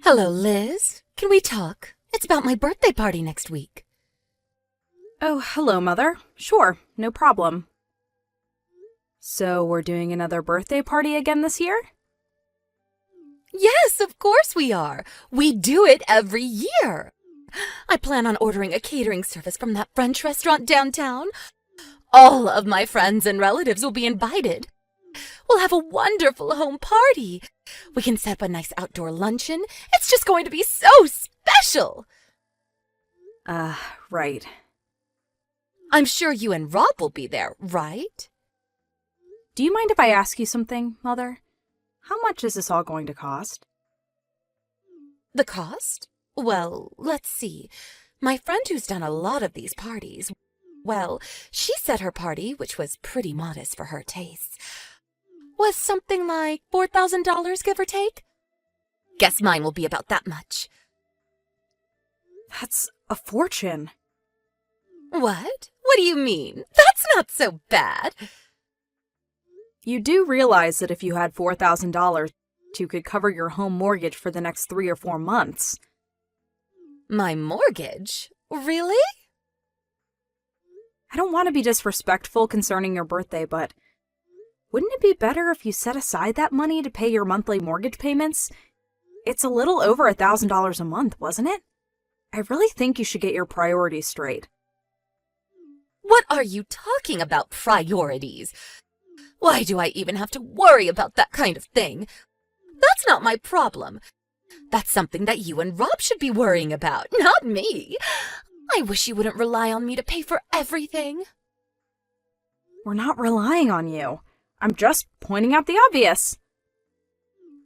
Hello, Liz. Can we talk? It's about my birthday party next week. Oh, hello, Mother. Sure, no problem. So, we're doing another birthday party again this year? Yes, of course we are. We do it every year. I plan on ordering a catering service from that French restaurant downtown. All of my friends and relatives will be invited. We'll have a wonderful home party. We can set up a nice outdoor luncheon. It's just going to be so special. Right. I'm sure you and Rob will be there, right? Do you mind if I ask you something, Mother? How much is this all going to cost? The cost? Well, let's see. My friend who's done a lot of these parties, well, she said her party, which was pretty modest for her tastes, was something like $4,000, give or take. Guess mine will be about that much. That's a fortune. What? What do you mean? That's not so bad. You do realize that if you had $4,000, you could cover your home mortgage for the next 3 or 4 months. My mortgage? Really? I don't want to be disrespectful concerning your birthday, but wouldn't it be better if you set aside that money to pay your monthly mortgage payments? It's a little over $1,000 a month, wasn't it? I really think you should get your priorities straight. What are you talking about, priorities? Why do I even have to worry about that kind of thing? That's not my problem. That's something that you and Rob should be worrying about, not me. I wish you wouldn't rely on me to pay for everything. We're not relying on you. I'm just pointing out the obvious.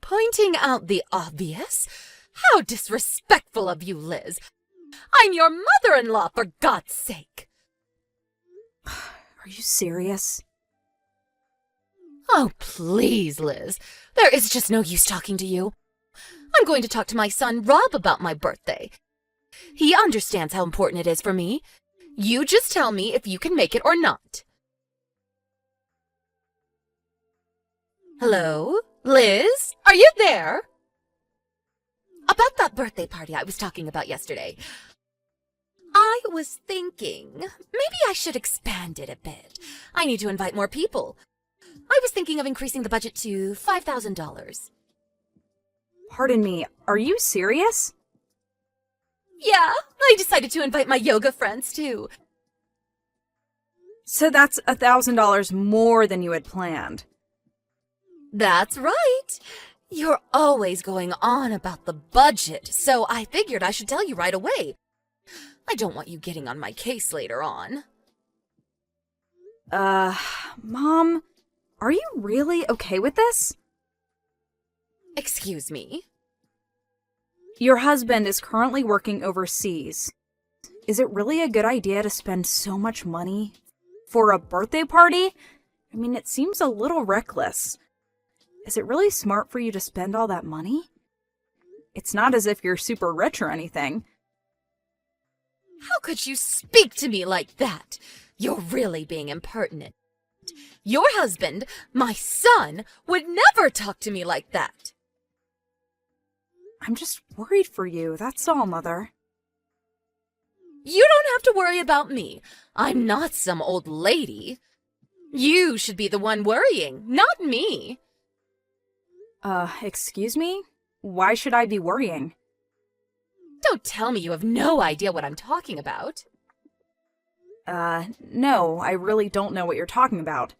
Pointing out the obvious? How disrespectful of you, Liz. I'm your mother-in-law, for God's sake. Are you serious? Oh, please, Liz. There is just no use talking to you. I'm going to talk to my son Rob about my birthday. He understands how important it is for me. You just tell me if you can make it or not. Hello? Liz? Are you there? About that birthday party I was talking about yesterday. I was thinking, maybe I should expand it a bit. I need to invite more people. I was thinking of increasing the budget to $5,000. Pardon me, are you serious? Yeah, I decided to invite my yoga friends too. So that's $1,000 more than you had planned. That's right. You're always going on about the budget, so I figured I should tell you right away. I don't want you getting on my case later on. Mom, are you really okay with this? Excuse me? Your husband is currently working overseas. Is it really a good idea to spend so much money for a birthday party? I mean, it seems a little reckless. Is it really smart for you to spend all that money? It's not as if you're super rich or anything. How could you speak to me like that? You're really being impertinent. Your husband, my son, would never talk to me like that. I'm just worried for you, that's all, Mother. You don't have to worry about me. I'm not some old lady. You should be the one worrying, not me. Excuse me? Why should I be worrying? Don't tell me you have no idea what I'm talking about. No, I really don't know what you're talking about.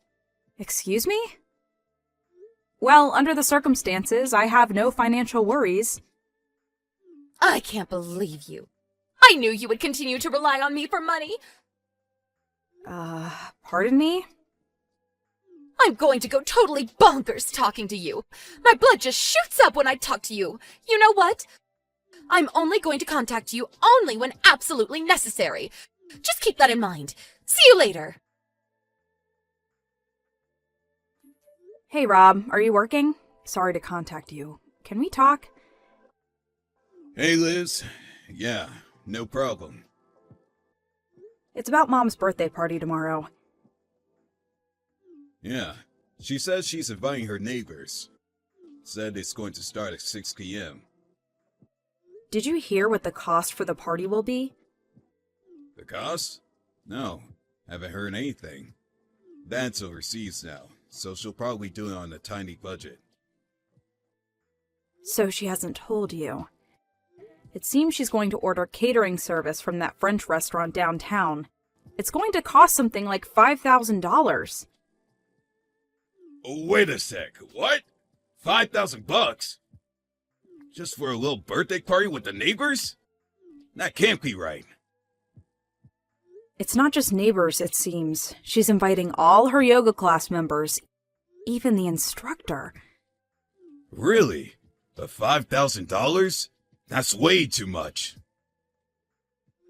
Excuse me? Well, under the circumstances, I have no financial worries. I can't believe you. I knew you would continue to rely on me for money. Pardon me? I'm going to go totally bonkers talking to you. My blood just shoots up when I talk to you. You know what? I'm only going to contact you only when absolutely necessary. Just keep that in mind. See you later. Hey, Rob, are you working? Sorry to contact you. Can we talk? Hey, Liz. Yeah, no problem. It's about Mom's birthday party tomorrow. Yeah, she says she's inviting her neighbors. Said it's going to start at 6 p.m. did you hear what the cost for the party will be? The cost? No, haven't heard anything. Dad's overseas now, so she'll probably do it on a tiny budget. So she hasn't told you. It seems she's going to order catering service from that French restaurant downtown. It's going to cost something like $5,000. Oh, wait a sec, what? $5,000? Just for a little birthday party with the neighbors? That can't be right. It's not just neighbors, it seems. She's inviting all her yoga class members, even the instructor. Really? But $5,000? That's way too much.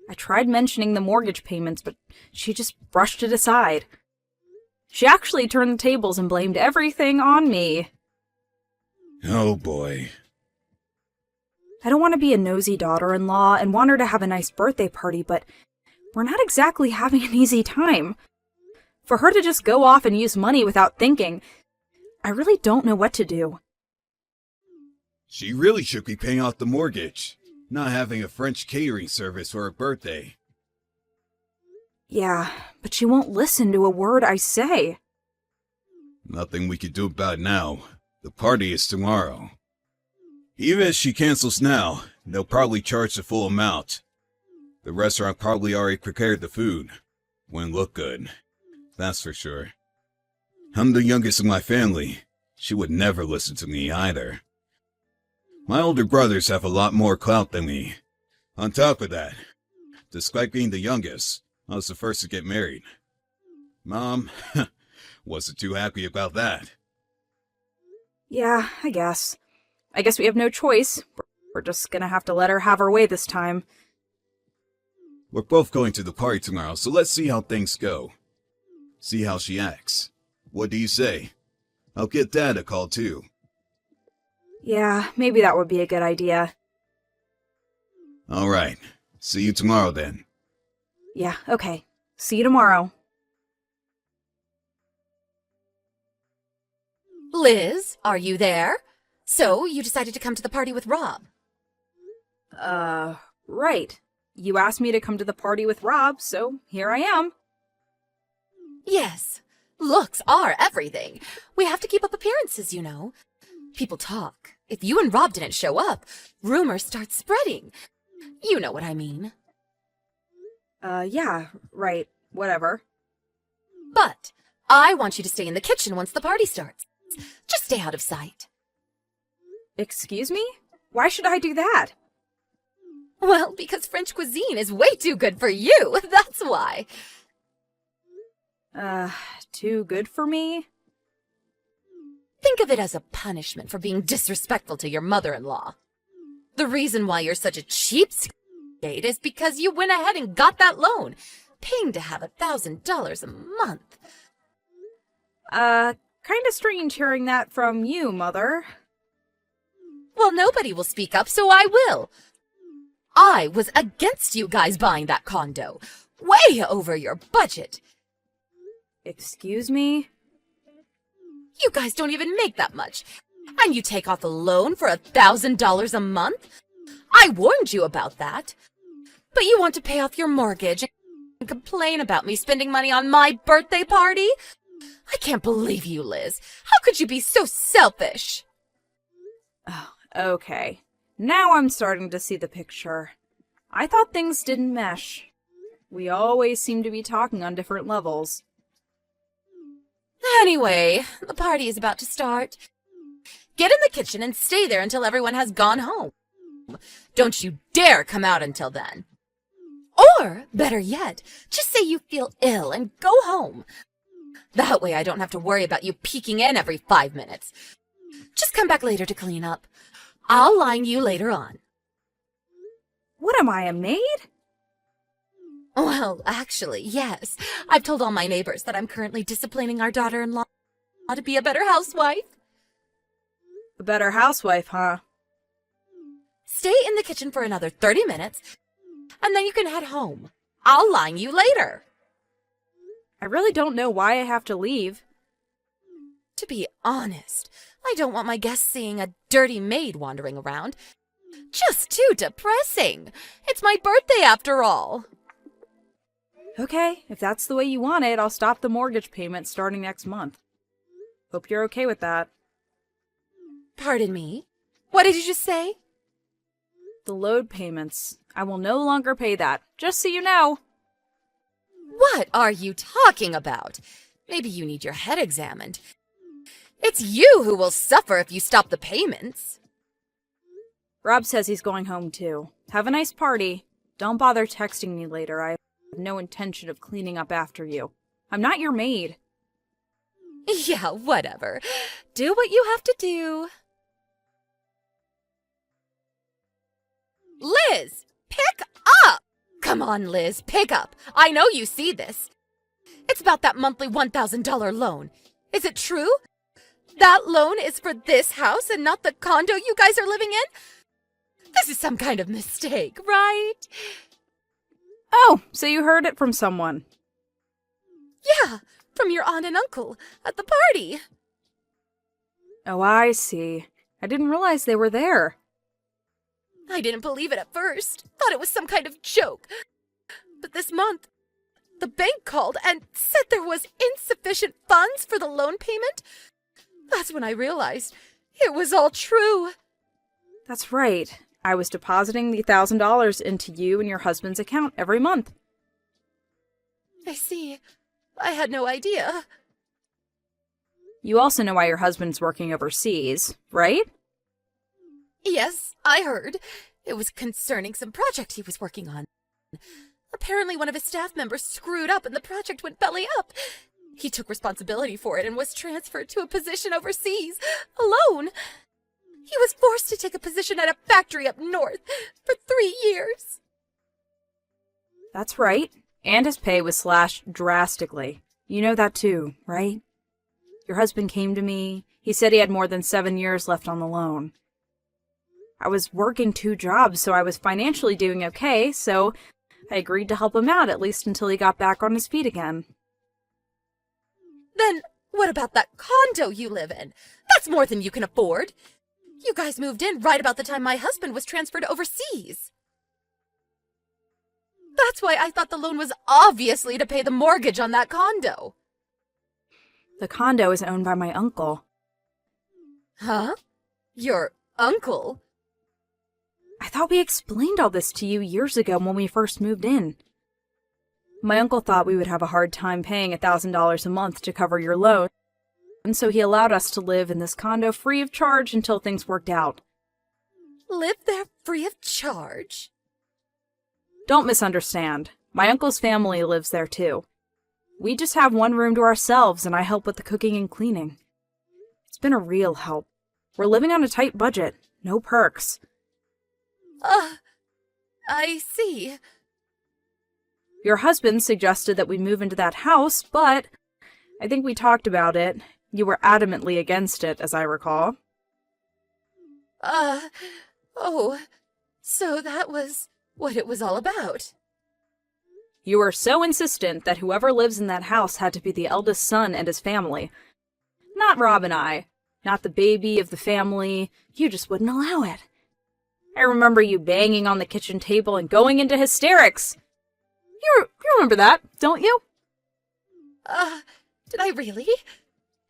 I tried mentioning the mortgage payments, but she just brushed it aside. She actually turned the tables and blamed everything on me. Oh boy. I don't want to be a nosy daughter-in-law and want her to have a nice birthday party, but we're not exactly having an easy time. For her to just go off and use money without thinking, I really don't know what to do. She really should be paying off the mortgage, not having a French catering service for her birthday. Yeah, but she won't listen to a word I say. Nothing we could do about it now. The party is tomorrow. Even if she cancels now, they'll probably charge the full amount. The restaurant probably already prepared the food. Wouldn't look good. That's for sure. I'm the youngest of my family. She would never listen to me either. My older brothers have a lot more clout than me. On top of that, despite being the youngest, I was the first to get married. Mom wasn't too happy about that. Yeah, I guess. I guess we have no choice. We're just gonna have to let her have her way this time. We're both going to the party tomorrow, so let's see how things go. See how she acts. What do you say? I'll get Dad a call too. Yeah, maybe that would be a good idea. Alright. See you tomorrow then. Yeah, okay. See you tomorrow. Liz, are you there? So, you decided to come to the party with Rob. Right. You asked me to come to the party with Rob, so here I am. Yes. Looks are everything. We have to keep up appearances, you know. People talk. If you and Rob didn't show up, rumors start spreading. You know what I mean. Yeah, right. Whatever. But I want you to stay in the kitchen once the party starts. Just stay out of sight. Excuse me? Why should I do that? Well, because French cuisine is way too good for you. That's why. Too good for me? Think of it as a punishment for being disrespectful to your mother-in-law. The reason why you're such a cheapskate is because you went ahead and got that loan, paying to have $1,000 a month. Kinda strange hearing that from you, Mother. Well, nobody will speak up, so I will. I was against you guys buying that condo. Way over your budget. Excuse me? You guys don't even make that much. And you take off a loan for $1,000 a month? I warned you about that. But you want to pay off your mortgage and complain about me spending money on my birthday party? I can't believe you, Liz. How could you be so selfish? Oh, okay. Now I'm starting to see the picture. I thought things didn't mesh. We always seem to be talking on different levels. Anyway, the party is about to start. Get in the kitchen and stay there until everyone has gone home. Don't you dare come out until then. Or, better yet, just say you feel ill and go home. That way I don't have to worry about you peeking in every 5 minutes. Just come back later to clean up. I'll line you later on. What am I, a maid? Well, actually, yes. I've told all my neighbors that I'm currently disciplining our daughter-in-law to be a better housewife. A better housewife, huh? Stay in the kitchen for another 30 minutes, and then you can head home. I'll line you later. I really don't know why I have to leave. To be honest, I don't want my guests seeing a dirty maid wandering around. Just too depressing. It's my birthday after all. Okay, if that's the way you want it, I'll stop the mortgage payment starting next month. Hope you're okay with that. Pardon me? What did you just say? The load payments. I will no longer pay that, just so you know. What are you talking about? Maybe you need your head examined. It's you who will suffer if you stop the payments. Rob says he's going home too. Have a nice party. Don't bother texting me later. I have no intention of cleaning up after you. I'm not your maid. Yeah, whatever. Do what you have to do. Liz, pick up! Come on, Liz, pick up. I know you see this. It's about that monthly $1,000 loan. Is it true? That loan is for this house and not the condo you guys are living in? This is some kind of mistake, right? Oh, so you heard it from someone. Yeah, from your aunt and uncle at the party. Oh, I see. I didn't realize they were there. I didn't believe it at first. Thought it was some kind of joke. But this month, the bank called and said there was insufficient funds for the loan payment. That's when I realized it was all true. That's right. I was depositing the $1,000 into you and your husband's account every month. I see. I had no idea. You also know why your husband's working overseas, right? Yes, I heard. It was concerning some project he was working on. Apparently one of his staff members screwed up and the project went belly up. He took responsibility for it and was transferred to a position overseas, alone. He was forced to take a position at a factory up north for 3 years. That's right. And his pay was slashed drastically. You know that too, right? Your husband came to me. He said he had more than 7 years left on the loan. I was working 2 jobs, so I was financially doing okay, so I agreed to help him out at least until he got back on his feet again. Then what about that condo you live in? That's more than you can afford. You guys moved in right about the time my husband was transferred overseas. That's why I thought the loan was obviously to pay the mortgage on that condo. The condo is owned by my uncle. Huh? Your uncle? I thought we explained all this to you years ago when we first moved in. My uncle thought we would have a hard time paying $1,000 a month to cover your loan, and so he allowed us to live in this condo free of charge until things worked out. Live there free of charge? Don't misunderstand. My uncle's family lives there too. We just have one room to ourselves, and I help with the cooking and cleaning. It's been a real help. We're living on a tight budget, no perks. I see. Your husband suggested that we move into that house, but I think we talked about it. You were adamantly against it, as I recall. Oh, so that was what it was all about. You were so insistent that whoever lives in that house had to be the eldest son and his family. Not Rob and I. Not the baby of the family. You just wouldn't allow it. I remember you banging on the kitchen table and going into hysterics. You remember that, don't you? Did I really?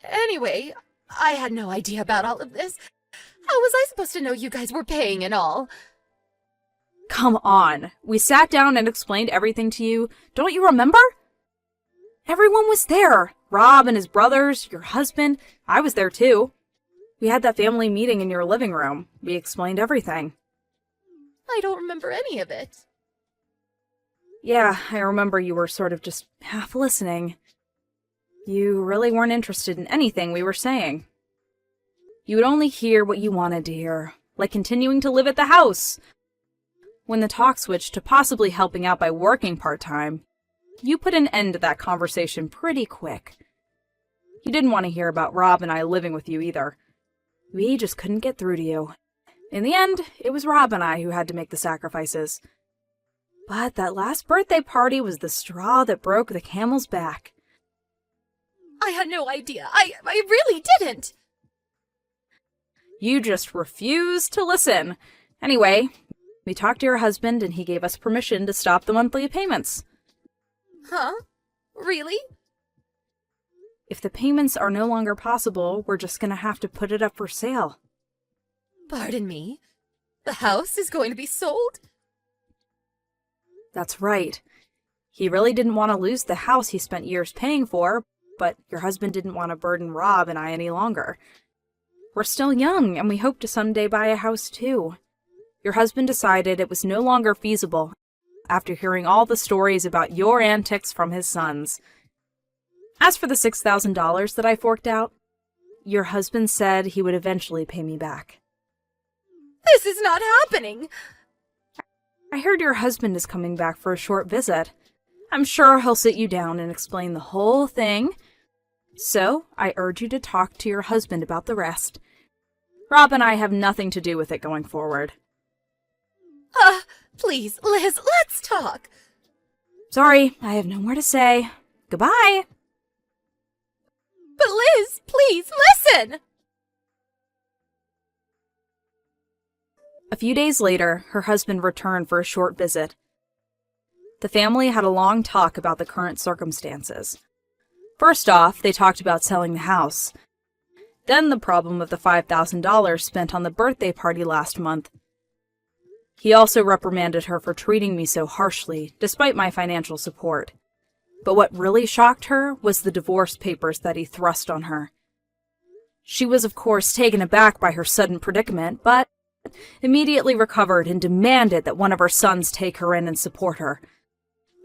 Anyway, I had no idea about all of this. How was I supposed to know you guys were paying and all? Come on. We sat down and explained everything to you. Don't you remember? Everyone was there. Rob and his brothers, your husband. I was there too. We had that family meeting in your living room. We explained everything. I don't remember any of it. Yeah, I remember you were sort of just half listening. You really weren't interested in anything we were saying. You would only hear what you wanted to hear, like continuing to live at the house. When the talk switched to possibly helping out by working part-time, you put an end to that conversation pretty quick. You didn't want to hear about Rob and I living with you either. We just couldn't get through to you. In the end, it was Rob and I who had to make the sacrifices. But that last birthday party was the straw that broke the camel's back. I had no idea. I really didn't. You just refused to listen. Anyway, we talked to your husband and he gave us permission to stop the monthly payments. Huh? Really? If the payments are no longer possible, we're just gonna have to put it up for sale. Pardon me? The house is going to be sold? That's right. He really didn't want to lose the house he spent years paying for, but your husband didn't want to burden Rob and I any longer. We're still young, and we hope to someday buy a house too. Your husband decided it was no longer feasible after hearing all the stories about your antics from his sons. As for the $6,000 that I forked out, your husband said he would eventually pay me back. This is not happening! I heard your husband is coming back for a short visit. I'm sure he'll sit you down and explain the whole thing. So, I urge you to talk to your husband about the rest. Rob and I have nothing to do with it going forward. Please, Liz, let's talk! Sorry, I have no more to say. Goodbye! But Liz, please, listen! A few days later, her husband returned for a short visit. The family had a long talk about the current circumstances. First off, they talked about selling the house. Then the problem of the $5,000 spent on the birthday party last month. He also reprimanded her for treating me so harshly, despite my financial support. But what really shocked her was the divorce papers that he thrust on her. She was, of course, taken aback by her sudden predicament, but immediately recovered and demanded that one of her sons take her in and support her.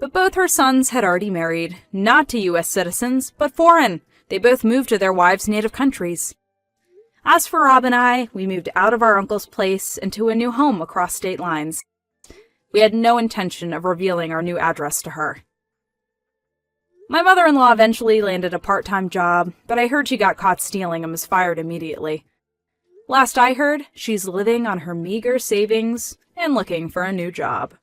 But both her sons had already married, not to U.S. citizens, but foreign. They both moved to their wives' native countries. As for Rob and I, we moved out of our uncle's place into a new home across state lines. We had no intention of revealing our new address to her. My mother-in-law eventually landed a part-time job, but I heard she got caught stealing and was fired immediately. Last I heard, she's living on her meager savings and looking for a new job.